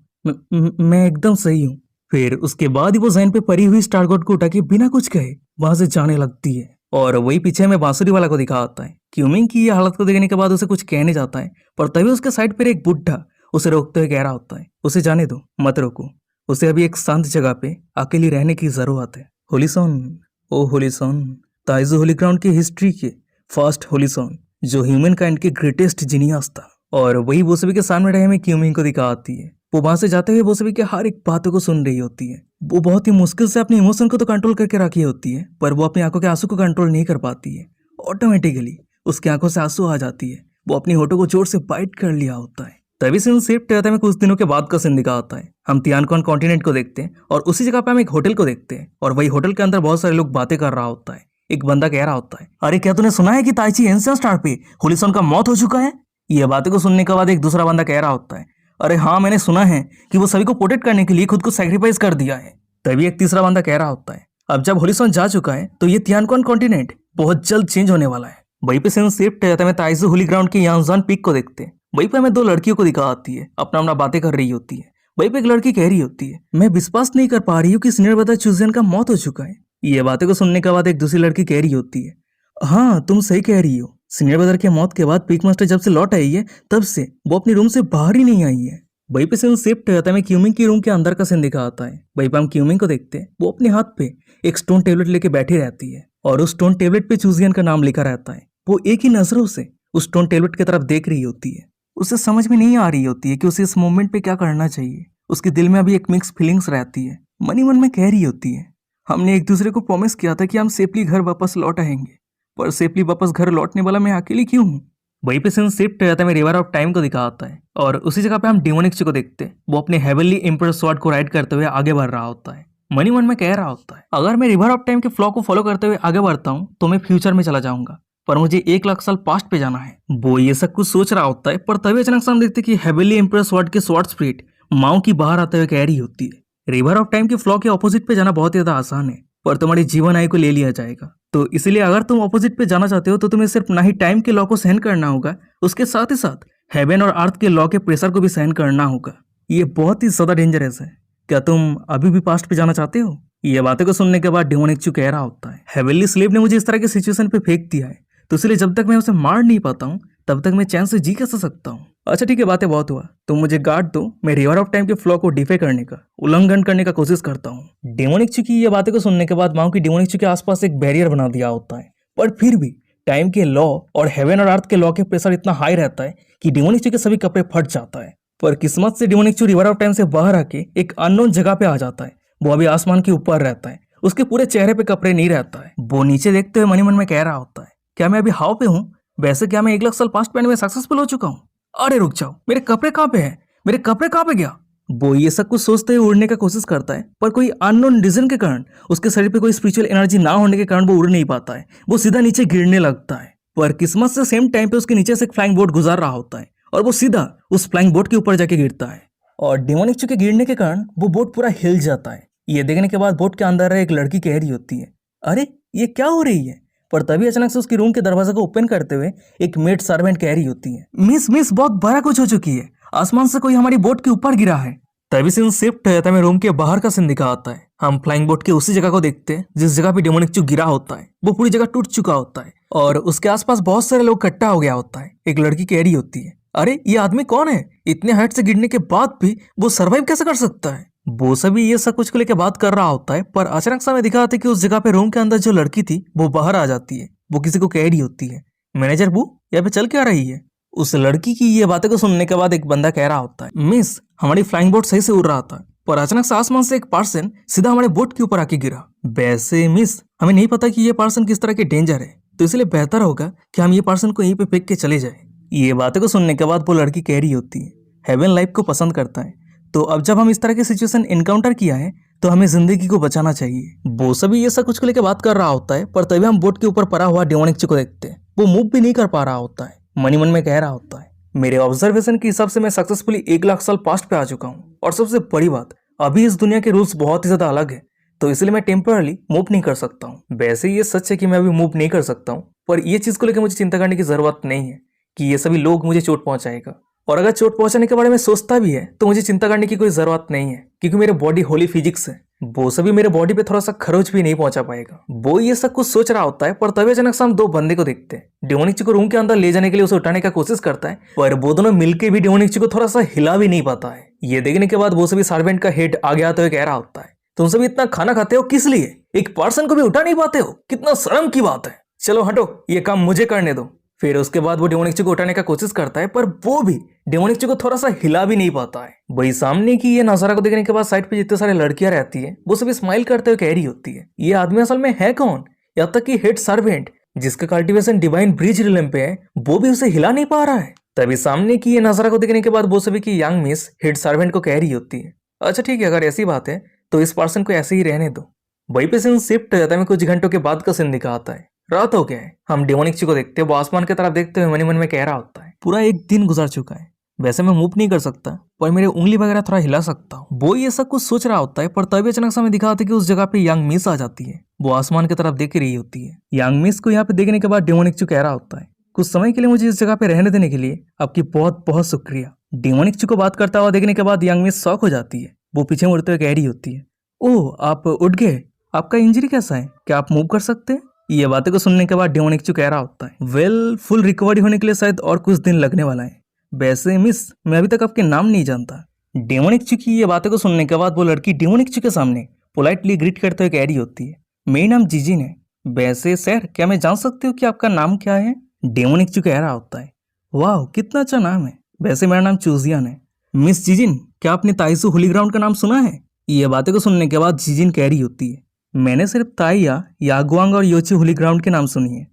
मैं एकदम सही हूँ। फिर उसके बाद ही वो जहन पे पड़ी हुई स्टारगोड को उठा के बिना कुछ कहे वहां से जाने लगती है। और वही पीछे में बांसुरी वाला को दिखा आता है। क्यूमिंग की ये हालत को देखने के बाद उसे कुछ कहने जाता है, पर तभी उसके साइड पर एक बुढ़ा उसे रोकते हुए कह रहा होता है, उसे जाने दो, मत रोको, उसे अभी एक शांत जगह पे अकेली रहने की जरूरत है। होलीसॉन, ओ होलीसॉन, ताइजू होली ग्राउंड की हिस्ट्री के फर्स्ट होलीसॉन, जो ह्यूमन काइंड के ग्रेटेस्ट जीनियस था। और वही वो सभी के सामने रहे में क्यूमिंग को दिखा आती है। वो वहां से जाते हुए वो सभी के हर एक बातों को सुन रही होती है। वो बहुत ही मुश्किल से अपने इमोशन को तो कंट्रोल करके रखी होती है, पर वो अपनी आंखों के आंसू को कंट्रोल नहीं कर पाती है। ऑटोमेटिकली उसकी आंखों से आंसू आ जाती है। वो अपनी होठों को जोर से बाइट कर लिया होता है। तभी सीन शिफ्ट रहता है, कुछ दिनों के बाद का सीन दिखा आता है। हम तियानकॉन कॉन्टिनेंट को देखते हैं और उसी जगह पे हम एक होटल को देखते हैं, और वही होटल के अंदर बहुत सारे लोग बातें कर रहा होता है। एक बंदा कह रहा होता है, अरे क्या तूने सुना है कि ताइची एंशियंट स्टार पे होलीसॉन का मौत हो चुका है? ये बातें को सुनने के बाद एक दूसरा बंदा कह रहा होता है, अरे हाँ, मैंने सुना है कि वो सभी को प्रोटेक्ट करने के लिए खुद को सैक्रिफाइस कर दिया है। तभी एक तीसरा बंदा कह रहा होता है, अब जब होलीसॉन जा चुका है तो ये तियानकॉन कॉन्टिनेंट बहुत जल्द चेंज होने वाला है। वहीं पे सीन शिफ्ट रहता है, मैं ताइजू होली ग्राउंड के यांगजान पीक को देखते हैं। वहीं पे हमें दो लड़कियों को दिखा आती है, अपना बातें कर रही होती है। वहीं पे एक लड़की कह रही होती है, मैं विश्वास नहीं कर पा रही हूँ कि सीनियर ब्रदर चूजियन का मौत हो चुका है। ये बातें को सुनने के बाद एक दूसरी लड़की कह रही होती है, हाँ तुम सही कह रही हो, सीनियर ब्रदर के मौत के बाद पीक मास्टर जब से लौट आई है तब से वो अपनी रूम से बाहर ही नहीं आई है। वहीं पे सीन शिफ्ट होता है, मैं क्यूमिंग की रूम के अंदर का सीन दिखा आता है। वहीं पे हम क्यूमिंग को देखते हैं, वो अपने हाथ पे एक स्टोन टेबलेट लेके बैठी रहती है और उस स्टोन टेबलेट पे चूजियन का नाम लिखा रहता है। वो एक ही नजरों से उस स्टोन टेबलेट की तरफ देख रही होती है। उसे समझ में नहीं आ रही होती है कि उसे इस मोमेंट पे क्या करना चाहिए। उसके दिल में अभी एक मिक्स फीलिंग्स रहती है। मनी मन में कह रही होती है, हमने एक दूसरे को प्रॉमिस किया था कि हम सेफली घर वापस लौट आएंगे, पर सेफली वापस घर लौटने वाला मैं अकेली क्यों हूँ? वहीं पे सीन शिफ्ट हो जाता है, मैं रिवर ऑफ टाइम को दिखा आता है और उसी जगह पे हम डेमोनिक को देखते हैं। वो अपने हेवनली एम्पर स्वॉर्ड को राइड करते हुए आगे बढ़ रहा होता है। मनी मन में कह रहा होता है, अगर मैं रिवर ऑफ टाइम के फ्लो को फॉलो करते हुए आगे बढ़ता हूँ तो मैं फ्यूचर में चला जाऊंगा, पर मुझे 1 लाख साल पास्ट पे जाना है। वो ये सब कुछ सोच रहा होता है, पर तभी अचानक से हम देखते कि हेवनली एम्पर स्वॉर्ड के स्वॉर्ड स्पिरिट माओ की बाहर आते हुए कह रही होती है, रिवर ऑफ टाइम के फ्लो के ऑपोजिट पे जाना बहुत ज्यादा आसान है, पर तुम्हारी जीवन आयु को ले लिया जाएगा। तो इसलिए अगर तुम ऑपोजिट पे जाना चाहते हो तो तुम्हें सिर्फ ना ही टाइम के लॉ को सहन करना होगा, उसके साथ ही साथ हेवन और अर्थ के लॉ के प्रेशर को भी सहन करना होगा। ये बहुत ही ज्यादा डेंजरस है। क्या तुम अभी भी पास्ट पे जाना चाहते हो? ये बातें को सुनने के बाद डेमोनिक कह रहा होता है, हेवनली स्लेव ने मुझे इस तरह की सिचुएशन पे फेंक दिया है, तो इसलिए जब तक मैं उसे मार नहीं पाता हूँ तब तक मैं चैन से जी कैसे सकता हूँ? अच्छा ठीक है, बातें बहुत हुआ, तुम मुझे गार्ड दो, मैं रिवर ऑफ टाइम के फ्लो को डिफे करने का, उल्लंघन करने का कोशिश करता हूँ। डेमोनिक की ये बातें को सुनने के बाद माओ की डेमोनिक के आसपास एक बैरियर बना दिया होता है, पर फिर भी टाइम के लॉ और हेवन और अर्थ के लॉ के प्रेशर इतना हाई रहता है कि डेमोनिक के सभी कपड़े फट जाता है। पर किस्मत से डेमोनिक रिवर ऑफ टाइम से बाहर आके एक अननोन जगह पे आ जाता है। वो अभी आसमान के ऊपर रहता है, उसके पूरे चेहरे पे कपड़े नहीं रहता है। वो नीचे देखते हुए मनी मन में कह रहा होता है, क्या मैं अभी हाव पे हूँ? वैसे क्या मैं 1 लाख साल पास्ट पैन में सक्सेसफुल हो चुका हूँ? अरे रुक जाओ, मेरे कपड़े कहाँ पे हैं? मेरे कपड़े कहाँ पे गया? वो ये सब कुछ सोचते हुए उड़ने का कोशिश करता है, पर कोई अननोन रीजन के कारण, उसके शरीर पे कोई स्पिरिचुअल एनर्जी ना होने के कारण वो उड़ नहीं पाता है। वो सीधा नीचे गिरने लगता है। पर किस्मत से सेम टाइम पे उसके नीचे से एक फ्लाइंग बोट गुजर रहा होता है और वो सीधा उस फ्लाइंग बोट के ऊपर जाके गिरता है और डेमोनिक के गिरने के कारण वो बोट पूरा हिल जाता है। ये देखने के बाद बोट के अंदर एक लड़की कह रही होती है, अरे ये क्या हो रही है? पर तभी अचानक से उसकी रूम के दरवाजे को ओपन करते हुए एक मेड सर्वेंट कह रही होती है, मिस बहुत बड़ा कुछ हो चुकी है, आसमान से कोई हमारी बोट के ऊपर गिरा है। तभी सीन शिफ्ट है, तभी रूम के बाहर का सीन दिखा आता है। हम फ्लाइंग बोट के उसी जगह को देखते हैं जिस जगह पे डेमोनिक गिरा होता है। वो पूरी जगह टूट चुका होता है और उसके आसपास बहुत सारे लोग इकट्ठा हो गया होता है। एक लड़की कह रही होती है, अरे ये आदमी कौन है? इतने हाइट से गिरने के बाद भी वो सर्वाइव कैसे कर सकता है? वो सभी ये सब कुछ को लेकर बात कर रहा होता है, पर अचानक से हमें दिखाते कि उस जगह पे रूम के अंदर जो लड़की थी वो बाहर आ जाती है। वो किसी को कह रही होती है, मैनेजर बू यहाँ पे चल क्या रही है? उस लड़की की ये बातें को सुनने के बाद एक बंदा कह रहा होता है, मिस हमारी फ्लाइंग बोट सही से उड़ रहा था, पर अचानक से आसमान से एक पर्सन सीधा हमारे बोट के ऊपर आके गिरा। वैसे मिस हमें नहीं पता कि ये पर्सन किस तरह के डेंजर है, तो इसलिए बेहतर होगा कि हम ये पर्सन को यहीं पे फेंक के चले जाए। ये बातें को सुनने के बाद वो लड़की कह रही होती है हेवन लाइफ को पसंद करता है, तो अब जब हम इस तरह की सिचुएशन इनकाउंटर किया है तो हमें जिंदगी को बचाना चाहिए। वो सभी ये सब कुछ को लेकर बात कर रहा होता है, पर तभी हम बोट के ऊपर पड़ा हुआ डेमोनिक को देखते हैं। वो मूव भी नहीं कर पा रहा होता है, मन ही मन में कह रहा होता है मेरे ऑब्जर्वेशन के हिसाब से मैं सक्सेसफुली 1 लाख साल पास्ट पे आ चुका हूँ, और सबसे बड़ी बात अभी इस दुनिया के रूल्स बहुत ही ज्यादा अलग है, तो इसलिए मैं टेम्परली मूव नहीं कर सकता हूँ। वैसे ये सच है कि मैं अभी मूव नहीं कर सकता हूँ, पर ये चीज को लेकर मुझे चिंता करने की जरूरत नहीं है कि ये सभी लोग मुझे चोट पहुंचाएगा। और अगर चोट पहुंचाने के बारे में सोचता भी है तो मुझे चिंता करने की कोई जरूरत नहीं है, क्योंकि मेरे बॉडी होली फिजिक्स है, वो सभी मेरे बॉडी पे थोड़ा सा खरोच भी नहीं पहुंचा पाएगा। वो ये सब कुछ सोच रहा होता है, पर तभी अचानक से हम दो बंदे को देखते हैं। डेमोनिक को रूम के अंदर ले जाने के लिए उसे उठाने का कोशिश करता है, पर वो दोनों मिलकर भी डेमोनिक को थोड़ा सा हिला भी नहीं पाता है। ये देखने के बाद वो सभी सर्वेंट का हेड आगे आते हुए कह रहा होता है तुम सभी इतना खाना खाते हो किस लिए, एक पर्सन को भी उठा नहीं पाते हो, कितना शर्म की बात है, चलो हटो ये काम मुझे करने दो। फिर उसके बाद वो डेमोनिक को उठाने का कोशिश करता है, पर वो भी डेमोनिक को थोड़ा सा हिला भी नहीं पाता है। वही सामने की ये नजारा को देखने के बाद साइड पे जितने सारे लड़कियां रहती है वो सभी स्माइल करते हुए कह रही होती है ये आदमी असल में है कौन। यहाँ तक कि हेड सर्वेंट जिसका कल्टीवेशन डिवाइन ब्रिज रिलम पे है वो भी उसे हिला नहीं पा रहा है। तभी सामने की ये नजारा को देखने के बाद वो सभी की यंग मिस हेड सर्वेंट को कह रही होती है अच्छा ठीक है, अगर ऐसी बात है तो इस पर्सन को ऐसे ही रहने दो। वहीं पे सीन शिफ्ट हो जाता है, कुछ घंटों के बाद का सीन दिखाता है। रात हो गया है, हम डेमोनिक को देखते हैं, वो आसमान की तरफ देखते हुए मन ही मन में कह रहा होता है पूरा एक दिन गुजर चुका है, वैसे मैं मूव नहीं कर सकता पर मेरे उंगली वगैरह थोड़ा हिला सकता हूँ। वो ये सब कुछ सोच रहा होता है, पर तभी अचानक से हमें दिखाते कि उस जगह पे यंग मिस आ जाती है। वो आसमान की तरफ देख रही होती है। यंग मिस को यहाँ पे देखने के बाद डेमोनिक कह रहा होता है कुछ समय के लिए मुझे इस जगह पे रहने देने के लिए आपकी बहुत बहुत शुक्रिया। डेमोनिक को बात करता हुआ देखने के बाद यंग मिस शॉक हो जाती है। वो पीछे मुड़ते हुए कह रही होती है ओह आप उठ गए, आपका इंजरी कैसा है, क्या आप मूव कर सकते हैं। ये बातें को सुनने के बाद डेमोनिक कह रहा होता है वेल फुल रिकवरी होने के लिए शायद और कुछ दिन लगने वाला है, वैसे मिस मैं अभी तक आपके नाम नहीं जानता। डेमोनिक की ये बातें को सुनने के बाद वो लड़की डेमोनिक के सामने पोलाइटली ग्रीट करते हुए कह रही होती है मेरा नाम जीजिन है, वैसे सर क्या मैं जान सकती हूँ कि आपका नाम क्या है। डेमोनिक कह रहा होता है वाह कितना अच्छा नाम है, वैसे मेरा नाम चूजियन है। मिस जीजिन क्या आपने ताइजू होली ग्राउंड का नाम सुना है। ये बातें को सुनने के बाद जीजिन कह रही होती है मैंने सिर्फ ताइया यागुआंग और योची होली ग्राउंड के नाम सुनी है,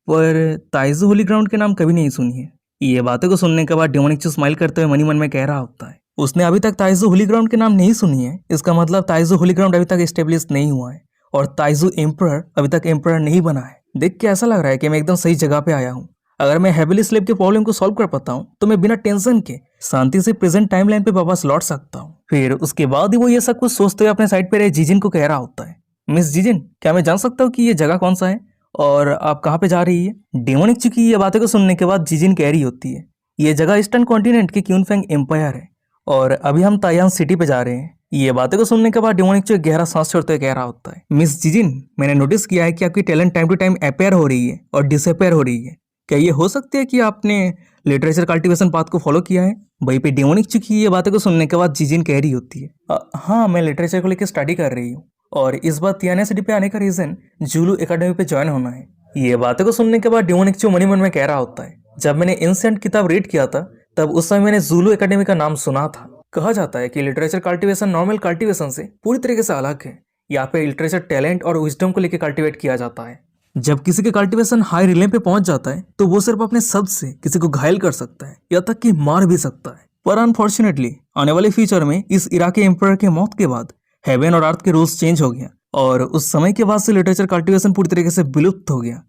पर ताइजू होली ग्राउंड के नाम कभी नहीं सुनी है। ये बातें को सुनने के बाद डेमोनिक स्माइल करते हुए मनी मन में कह रहा होता है उसने अभी तक ताइजू होली ग्राउंड के नाम नहीं सुनी है, इसका मतलब ताइजू होली ग्राउंड अभी तक एस्टेब्लिश नहीं हुआ है और ताइजू एम्परर अभी तक एम्परर नहीं बना है। देख के ऐसा लग रहा है कि मैं एकदम सही जगह पे आया हूँ। अगर मैं हेविली स्लेव के प्रॉब्लम को सॉल्व कर पाता हूँ तो मैं बिना टेंशन के शांति से प्रेजेंट टाइमलाइन पे वापस लौट सकता हूँ। फिर उसके बाद ही वो ये सब कुछ सोचते हुए अपने साइड पे रहे जीजिन को कह रहा होता है मिस जीजिन क्या मैं जान सकता हूँ कि ये जगह कौन सा है और आप कहाँ पे जा रही है। डेमोनिक की ये बातें को सुनने के बाद जीजिन कह रही होती है ये जगह ईस्टर्न कॉन्टिनेंट के क्यूनफेंग एम्पायर है और अभी हम तायांग सिटी पे जा रहे हैं। ये बातें को सुनने के बाद डेमोनिक गहरा सांस छोड़ते हुए कह रहा होता है मिस जीजिन मैंने नोटिस किया है कि आपकी talent time to time appear हो रही है और डिसअपेयर हो रही है, क्या ये हो सकती है कि आपने लिटरेचर कल्टीवेशन पाथ को फॉलो किया है। वहीं पे डेमोनिक की ये बातें को सुनने के बाद जीजिन कह रही होती है हाँ मैं लिटरेचर को लेकर स्टडी कर रही हूँ और इस बार तियाना सिटी पे आने का रीजन जूलू एकेडमी पे ज्वाइन होना है। ये बातें को सुनने के बाद डेमोनिक मनी मन में कह रहा होता है जब मैंने एंशिएंट किताब रीड किया था तब उस समय मैंने जूलू एकेडमी का नाम सुना था। कहा जाता है कि लिटरेचर कल्टीवेशन नॉर्मल कल्टीवेशन से पूरी तरीके से अलग है। यहाँ पे लिटरेचर टैलेंट और विजडम को लेकर कल्टीवेट किया जाता है। जब किसी के कल्टीवेशन हाई रिले पे पहुंच जाता है तो वो सिर्फ अपने शब्द से किसी को घायल कर सकता है या तक कि मार भी सकता है। पर अनफॉर्चुनेटली आने वाले फ्यूचर में इस इराकी एम्पायर के मौत के बाद हेवन और अर्थ के रूल्स चेंज हो गया और उस समय के बाद से लिटरेचर कल्टीवेशन पूरी तरीके से विलुप्त हो गया।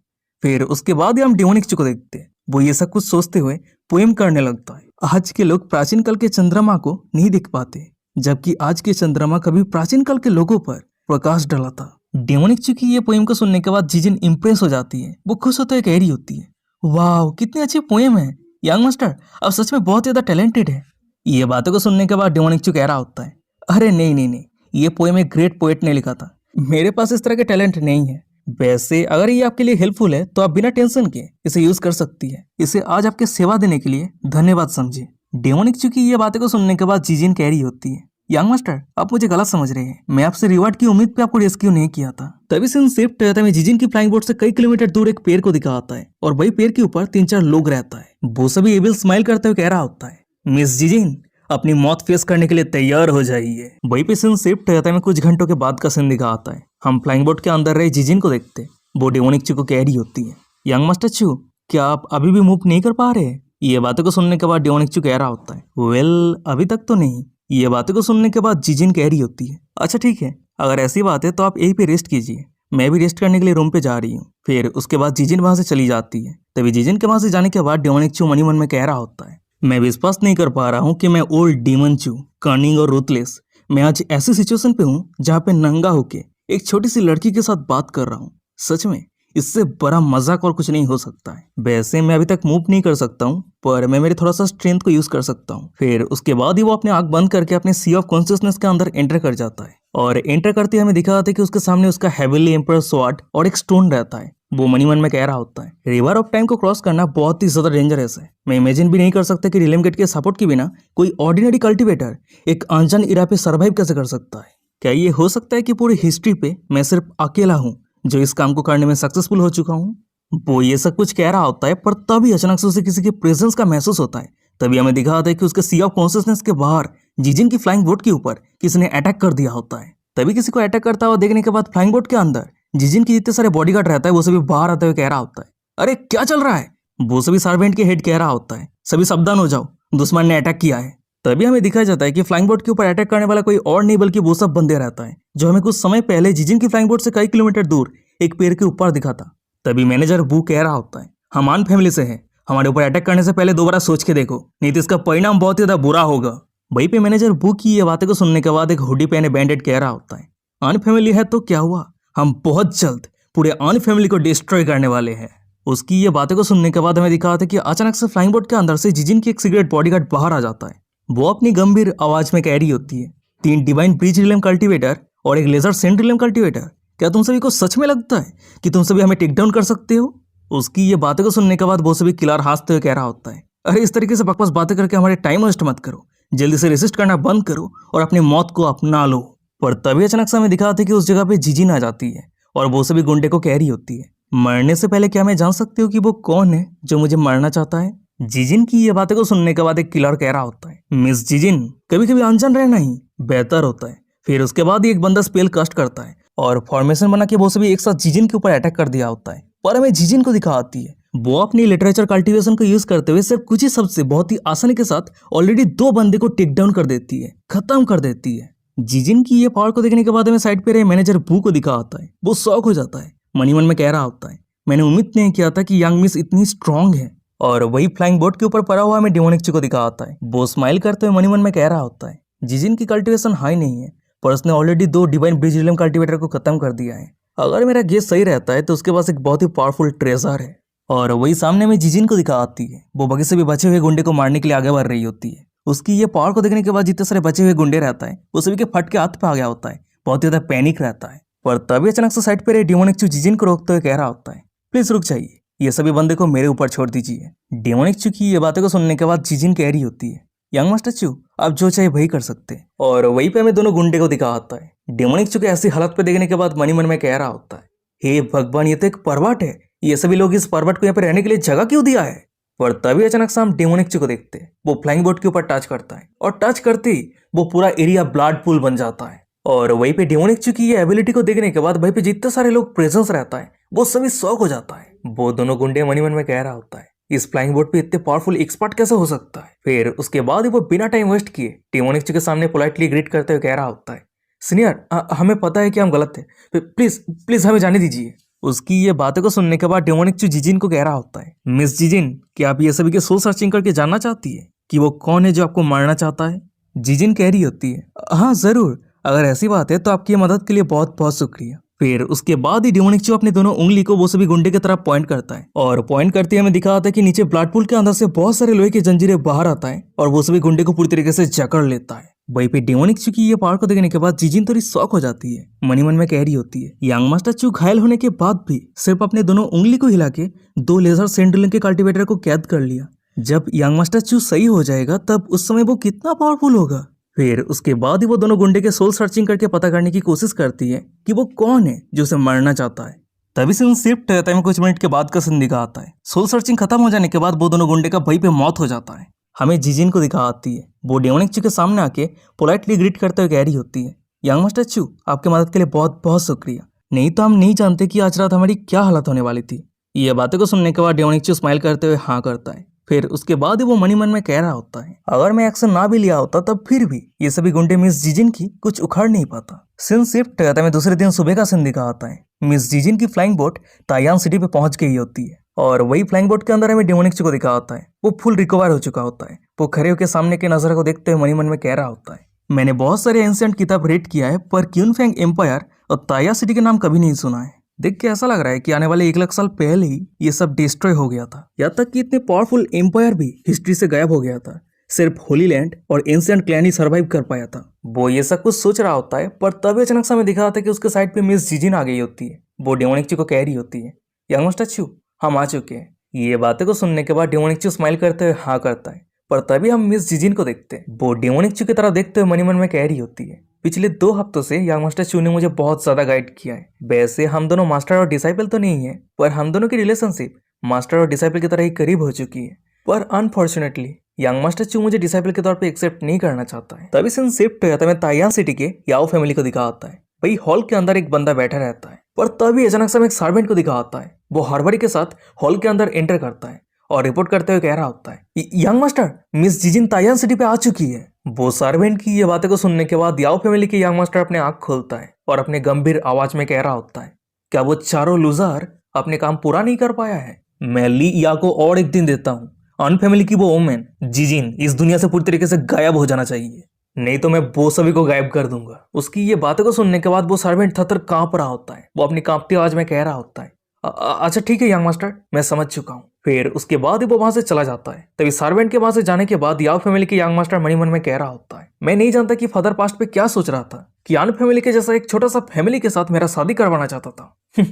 फिर उसके बाद ही हम डेमोनिक को देखते हैं, वो ये सब कुछ सोचते हुए पोएम करने लगता है। आज के लोग प्राचीन काल के चंद्रमा को नहीं देख पाते, जबकि आज के चंद्रमा कभी प्राचीन काल के लोगों पर प्रकाश डाला था। डेमोनिक की ये पोएम को सुनने के बाद जीजिन इम्प्रेस हो जाती है। वो खुश होते हुए कह रही होती है वाह कितनी अच्छी पोएम है, यंग मास्टर अब सच में बहुत ज्यादा टैलेंटेड है। ये बातों को सुनने के बाद डेमोनिक कह रहा होता है अरे नहीं नहीं नहीं, ये पोएम एक ग्रेट पोएट ने लिखा था, मेरे पास इस तरह के टैलेंट नहीं है। वैसे अगर ये आपके लिए हेल्पफुल है तो आप बिना टेंशन के इसे यूज कर सकती है। इसे आज आपके सेवा देने के लिए धन्यवाद समझे। डेमोनिक की ये बातें को सुनने के बाद जीजिन कह रही होती है यंग मास्टर आप मुझे गलत समझ रहे हैं, मैं आपसे रिवार्ड की उम्मीद पे आपको रेस्क्यू नहीं किया था। तभी सीन शिफ्ट रहता है, जीजिन की फ्लाइंग बोट से कई किलोमीटर दूर एक पेड़ को दिखाता है और वही पेड़ के ऊपर 3-4 लोग रहता है। वो सभी एविल स्माइल करते हुए कह रहा होता है मिस जीजिन अपनी मौत फेस करने के लिए तैयार हो जाइए। वही पे सीन शिफ्ट रहता है, कुछ घंटों के बाद का सीन दिखाता है। हम फ्लाइंग बोट के अंदर रहे जीजिन को देखते, वो डेमोनिक को कह रही होती है यंग मास्टर चू क्या आप अभी भी मूव नहीं कर पा रहे हैं। ये बातों को सुनने के बाद डियोनिकचू कह रहा होता है, वेल अभी तक तो नहीं। ये बातों को सुनने के बाद जिजिन कह रही होती है, अच्छा ठीक है, अगर ऐसी बात है तो आप यहीं पे रेस्ट कीजिए, मैं भी रेस्ट करने के लिए रूम पे जा रही हूँ। फिर उसके बाद जिजिन वहां से चली जाती है। तभी जिजिन के वहां से जाने के बाद डियोनिकचू मनी मन में कह रहा होता है, मैं विश्वास नहीं कर पा रहा हूँ कि मैं ओल्ड डीमनचू, कनिंग और रूथलेस, मैं आज ऐसी सिचुएशन पे हूँ जहाँ पे नंगा होके एक छोटी सी लड़की के साथ बात कर रहा हूँ। सच में इससे बड़ा मजाक और कुछ नहीं हो सकता है। वैसे मैं अभी तक मूव नहीं कर सकता हूँ, पर मैं मेरे थोड़ा सा स्ट्रेंथ को यूज कर सकता हूँ। फिर उसके बाद ही वो अपने आंख बंद करके अपने सी ऑफ कॉन्शियसनेस के अंदर एंटर कर जाता है और एंटर करते ही हमें दिखा जाता है कि उसके सामने उसका हेवनली एम्पर स्वॉर्ड और एक स्टोन रहता है। वो मनी मन में कह रहा होता है, रिवर ऑफ टाइम को क्रॉस करना बहुत ही ज्यादा डेंजरस है। मैं इमेजिन भी नहीं कर सकता कि रिलेम गेट के सपोर्ट के बिना कोई ऑर्डिनरी कल्टिवेटर एक अनजान इरा पे सर्वाइव कैसे कर सकता है। क्या ये हो सकता है कि पूरी हिस्ट्री पे मैं सिर्फ अकेला हूँ जो इस काम को करने में सक्सेसफुल हो चुका हूँ? वो ये सब कुछ कह रहा होता है, पर तभी अचानक से उसे किसी के प्रेजेंस का महसूस होता है। तभी हमें दिखा आता है कि उसके सी ऑफ कॉन्शियसनेस के बाहर जिजिन की फ्लाइंग बोट के ऊपर किसी ने अटैक कर दिया होता है। तभी किसी को अटैक करता हुआ देखने के बाद फ्लाइंग बोट के अंदर जिजिन के जितने सारे बॉडीगार्ड रहता है वो सभी बाहर आते हुए कह रहा होता है, अरे क्या चल रहा है? वो सभी सर्वेंट के हेड कह रहा होता है, सभी सावधान हो जाओ, दुश्मन ने अटैक किया है। तभी हमें दिखाया जाता है कि फ्लाइंग बोट के ऊपर अटैक करने वाला कोई और नहीं बल्कि वो सब बंदे रहता है जो हमें कुछ समय पहले जिजिन की फ्लाइंग बोट से कई किलोमीटर दूर एक पेड़ के ऊपर दिखा था। तभी मैनेजर बू कह रहा होता है, हम आन फैमिली से हैं, हमारे ऊपर अटैक करने से पहले दोबारा सोच के देखो, नहीं तो इसका परिणाम बहुत ही ज्यादा बुरा होगा। वहीं पे मैनेजर बू की ये बातें को सुनने के बाद एक हुडी पहने बैंडेड कह रहा होता है, आन फैमिली है तो क्या हुआ, हम बहुत जल्द पूरे आन फैमिली को डिस्ट्रॉय करने वाले हैं। उसकी ये बातें को सुनने के बाद हमें दिखा था कि अचानक से फ्लाइंग बोट के अंदर से जिजिन की एक सिगरेट बॉडीगार्ड बाहर आ जाता है। वो अपनी गंभीर आवाज में कह रही होती है, 3 डिवाइन ब्रीच रिलेम कल्टिवेटर और एक लेजर सेंट रिलेम कल्टिवेटर, क्या तुम सभी को सच में लगता है कि तुम सभी हमें टेक डाउन कर सकते हो? उसकी ये बातें को सुनने के बाद वो सभी किलार हंसते हुए कह रहा होता है, अरे इस तरीके से बकवास बातें करके हमारे टाइम वेस्ट मत करो, जल्दी से रेसिस्ट करना बंद करो और अपनी मौत को अपना लो। पर तभी अचानक से हमें दिखाते कि उस जगह पे जिजिन आ जाती है और वो सभी गुंडे को कह रही होती है, मरने से पहले क्या मैं जान सकती हूँ कि वो कौन है जो मुझे मारना चाहता है? जिजिन की ये बातें को सुनने के बाद एक किलर कह रहा होता है, मिस जिजिन, कभी कभी अनजान रहना ही बेहतर होता है। फिर उसके बाद ही एक बंदा स्पेल कास्ट करता है और फॉर्मेशन बना के वो सभी एक साथ जिजिन के ऊपर अटैक कर दिया होता है। पर हमें जिजिन को दिखा आती है, वो अपनी लिटरेचर कल्टीवेशन को यूज करते हुए सिर्फ कुछ ही शब्द से बहुत ही आसानी के साथ ऑलरेडी 2 बंदे को टेक डाउन कर देती है, खत्म कर देती है। जिजिन की ये पावर को देखने के बाद हमें साइड पे रहे मैनेजर बू को दिखा आता है। वो शॉक हो जाता है, मनी मन में कह रहा होता है, मैंने उम्मीद नहीं किया था कि यंग मिस इतनी स्ट्रांग है। और वही फ्लाइंग बोट के ऊपर पड़ा हुआ हमें डिमोनिकचू को दिखा आता है। वो स्माइल करते हुए मनी मन में कह रहा होता है, जिजिन की कल्टीवेशन हाई नहीं है, पर उसने already 2 divine bridge realm cultivator को खत्म कर दिया है। अगर मेरा गेस सही रहता है तो उसके पास एक बहुत ही पावरफुल ट्रेजर है। और वही सामने में जिजिन को दिखा आती है, वो बगी से भी बचे हुए गुंडे को मारने के लिए आगे बढ़ रही होती है। उसकी ये पावर को देखने के बाद जितने सारे बचे हुए गुंडे रहता है वो सभी के फट के हाथ पे आ गया होता है, बहुत ही ज्यादा पैनिक रहता है। पर तभी अचानक से साइड पे रहे डिमोनिकचू जिजिन को रोकते हुए कह रहा होता है, प्लीज रुक जाइए, ये सभी बंदे को मेरे ऊपर छोड़ दीजिए। डिमोनिकचू की ये बातें को सुनने के बाद जिजिन कह रही होती है, यंग मास्टर चू, आप जो चाहे वही कर सकते हैं। और वहीं पे हमें दोनों गुंडे को दिखा आता है। डिमोनिकचू के ऐसी हालत पे देखने के बाद मनी मन में कह रहा होता है, हे भगवान, ये तो एक पर्वत है, ये सभी लोग इस पर्वत को यहाँ पे रहने के लिए जगह क्यों दिया है? पर तभी अचानक से हम डिमोनिकचू को देखते हैं, वो फ्लाइंग बोट के ऊपर टच करता है और टच करते ही वो पूरा एरिया ब्लड पूल बन जाता है। और वहीं पे डिमोनिकचू की ये एबिलिटी को देखने के बाद वहीं पे जितने सारे लोग प्रेजेंस रहता है वो सभी शॉक हो जाता है। वो दोनों गुंडे मनी मन में कह रहा होता है, इस फ्लाइंग बोट पे इतने पावरफुल एक्सपर्ट कैसे हो सकता है? फिर उसके बाद ही वो बिना टाइम वेस्ट किए डिमोनिकचू के सामने पोलाइटली ग्रीट करते हुए कह रहा होता है, सीनियर, हमें पता है कि हम गलत थे, प्लीज प्लीज हमें जाने दीजिए। उसकी ये बातें को सुनने के बाद डिमोनिकचू जिजिन को कह रहा होता है, मिस जिजिन, क्या आप ये सभी के सोल सर्चिंग करके जानना चाहती है कि वो कौन है जो आपको मारना चाहता है? जिजिन कह रही होती है, हाँ जरूर, अगर ऐसी बात है तो आपकी मदद के लिए बहुत बहुत शुक्रिया। फिर उसके बाद ही डिमोनिकचू अपने दोनों उंगली को वो सभी गुंडे की तरफ पॉइंट करता है और पॉइंट करते ही हमें दिखा आता है कि नीचे ब्लड पूल के अंदर से बहुत सारे लोहे की जंजीरें बाहर आता है और वो सभी गुंडे को पूरी तरीके से जकड़ लेता है। वहीं पे डिमोनिकचू की ये पावर को देखने के बाद जिजिन थोड़ी शॉक हो जाती है, मनी मन में कह रही होती है, यंग मास्टर चू घायल होने के बाद भी सिर्फ अपने दोनों उंगली को हिला के 2 लेजर सेंडुलन के कल्टीवेटर को कैद कर लिया। जब यंग मास्टर चू सही हो जाएगा तब उस समय वो कितना पावरफुल होगा। फिर उसके बाद ही वो दोनों गुंडे के सोल सर्चिंग करके पता करने की कोशिश करती है कि वो कौन है जो उसे मारना चाहता है। तभी सीन शिफ्ट रहता है, कुछ मिनट के बाद का सीन दिखा आता है। सोल सर्चिंग खत्म हो जाने के बाद वो दोनों गुंडे का वहीं पे मौत हो जाता है। हमें जिजिन को दिखा आती है, वो डिमोनिकचू के सामने आके पोलाइटली ग्रीट करते हुए कह रही होती है, यंग मास्टर चू, आपकी मदद के लिए बहुत बहुत शुक्रिया, नहीं तो हम नहीं जानते कि आज रात हमारी क्या हालत होने वाली थी। ये बातें को सुनने के बाद डिमोनिकचू स्माइल करते हुए हाँ करता है। फिर उसके बाद ही वो मनी मन में कह रहा होता है, अगर मैं एक्शन ना भी लिया होता तब फिर भी ये सभी गुंडे मिस जीजिन की कुछ उखाड़ नहीं पाता। सीन शिफ्ट करता है, दूसरे दिन सुबह का सीन दिखा आता है। मिस जीजिन की फ्लाइंग बोट तायान सिटी पे पहुंच गई होती है और वही फ्लाइंग बोट के अंदर हमें डेमोनिक्स को दिखा होता है। वो फुल रिकवर हो चुका होता है। वो खड़े होकर सामने के नजर को देखते हुए मनी मन में कह रहा होता है, मैंने बहुत सारे एंशिएंट किताब रीड किया है पर क्यूनफेंग एम्पायर और ताया सिटी के नाम कभी नहीं सुना है। देख के ऐसा लग रहा है कि आने वाले 1 लाख साल पहले ही ये सब डिस्ट्रॉय हो गया था। यहाँ तक कि इतने पावरफुल एम्पायर भी हिस्ट्री से गायब हो गया था। सिर्फ होली लैंड और एंशिएंट क्लैन ही सर्वाइव कर पाया था। वो ये सब कुछ सोच रहा होता है पर तभी अचानक से हमें दिखा आता है कि उसके साइड पे मिस जीजिन आ गई होती है। वो डेमोनिक्स को कह रही होती है, यंग मास्टर चू हम आ चुके हैं। ये बातें को सुनने के बाद डेमोनिक्स स्माइल करते हुए हाँ करता है पर तभी हम मिस जीजिन को देखते हैं। वो डेमोनिक्स की तरफ देखते हुए मनी मन में कह रही होती है, पिछले 2 हफ्तों से यंग मास्टर चू ने मुझे बहुत ज्यादा गाइड किया है। वैसे हम दोनों मास्टर और डिसाइपल तो नहीं है पर हम दोनों की रिलेशनशिप मास्टर और डिसाइपल की तरह ही करीब हो चुकी है। पर अनफॉर्चुनेटली यंग मास्टर चू मुझे डिसाइपल के तौर पे एक्सेप्ट नहीं करना चाहता है। तभी सीन शिफ्ट हो जाता है, तायान सिटी के याओ फैमिली को दिखा आता है। वही हॉल के अंदर एक बंदा बैठा रहता है पर तभी अचानक से हमें एक सर्वेंट को दिखा आता है। वो हड़बड़ी के साथ हॉल के अंदर एंटर करता है और रिपोर्ट करते हुए कह रहा होता है, यंग मास्टर मिस जीजिन तायान सिटी पे आ चुकी है। वो सर्वेंट की ये बातें को सुनने के बाद याओ फैमिली के यंग मास्टर अपने आंख खोलता है और अपने गंभीर आवाज में कह रहा होता है, क्या वो चारों लूजर अपने काम पूरा नहीं कर पाया है? मैं ली या को और एक दिन देता हूँ। अन फैमिली की वो वोमेन जीजिन इस दुनिया से पूरी तरीके से गायब हो जाना चाहिए, नहीं तो मैं वो सभी को गायब कर दूंगा। उसकी ये बातें को सुनने के बाद वो सर्वेंट थर कांप रहा होता है। वो अपनी कांपती आवाज में कह रहा होता है, अच्छा ठीक है यंग मास्टर, मैं समझ चुका हूँ। फिर उसके बाद ही वो वहां से चला जाता है। तभी सर्वेंट के वहां से जाने के बाद याओ फैमिली के यंग मास्टर मनी मन में कह रहा होता है, मैं नहीं जानता कि फादर पास्ट पे क्या सोच रहा था कि अन फैमिली के जैसा एक छोटा सा फैमिली के साथ मेरा शादी करवाना चाहता था।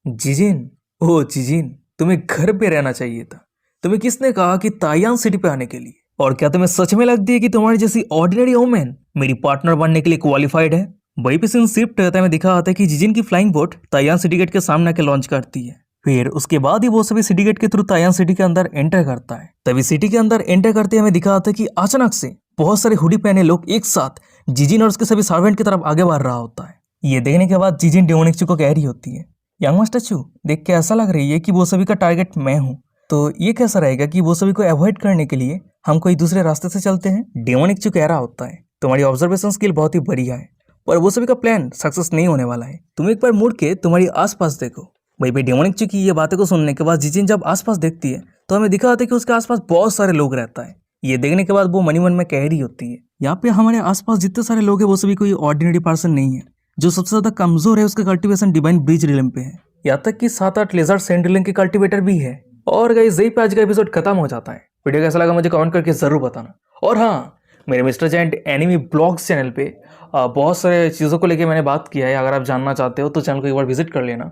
जीजिन, ओ जीजिन, तुम्हें घर पे रहना चाहिए था। तुम्हें किसने कहा कि तायान सिटी पे आने के लिए? और क्या तुम्हें सच में लगती है कि तुम्हारी जैसी ऑर्डिनरी वुमेन मेरी पार्टनर बनने के लिए क्वालिफाइड है? वही पे सीन शिफ्ट होता है, में दिखा आता है कि जीजिन की फ्लाइंग बोट तायान सिटी गेट के सामने आके लॉन्च करती है। फिर उसके बाद ही वो सभी सिटी गेट के थ्रू तायान सिटी के अंदर एंटर करता है। तभी सिटी के अंदर एंटर करते हमें दिखा आता है कि अचानक से बहुत सारे हुडी पहने लोग एक साथ जीजिन और उसके सभी सर्वेंट की तरफ आगे बढ़ रहा होता है। ये देखने के बाद जीजिन डेमोनिक्स को कह रही होती है, यंग मास्टर चू देख के ऐसा लग रही है कि वो सभी का टारगेट मैं हूँ, तो ये कैसा रहेगा कि वो सभी को अवॉइड करने के लिए हम कोई दूसरे रास्ते से चलते हैं? डेमोनिक्स कह रहा होता है, तुम्हारी ऑब्जर्वेशन स्किल बहुत ही बढ़िया है पर वो सभी का प्लान सक्सेस नहीं होने वाला है। तुम एक बार मुड़ के तुम्हारी आसपास देखो। वही पे डेमोनिक्स की ये बातें को सुनने के बाद जीजिन जब आसपास देखती है तो हमें दिखा आता है कि उसके आसपास बहुत सारे लोग रहता है। ये देखने के बाद वो मनी मन में कह रही होती है, यहाँ पे हमारे आसपास जितने सारे लोग हैं वो सभी कोई ऑर्डिनरी पर्सन नहीं है। जो सबसे ज्यादा कमजोर है उसका कल्टीवेशन डिवाइन ब्रिज रिलम पे है। यहाँ तक कि 7-8 लेजर सेंट्रलिंग के कल्टीवेटर भी है। और गाइस यही पे आज का एपिसोड खत्म हो जाता है। वीडियो कैसा लगा मुझे कमेंट करके जरूर बताना। और हाँ, मेरे mister giant enemy blogs channel पे बहुत सारे चीज़ों को लेके मैंने बात किया है। अगर आप जानना चाहते हो तो चैनल को एक बार विजिट कर लेना।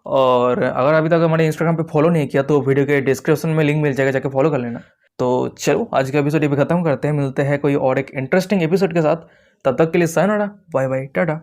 और अगर अभी तक हमारे इंस्टाग्राम पे फॉलो नहीं किया तो वीडियो के डिस्क्रिप्शन में लिंक मिल जाएगा, जाके फॉलो कर लेना। तो चलो आज का एपिसोड ये भी खत्म करते हैं। मिलते हैं कोई और एक इंटरेस्टिंग एपिसोड के साथ। तब तक के लिए सायोनारा, बाय बाय, टाटा।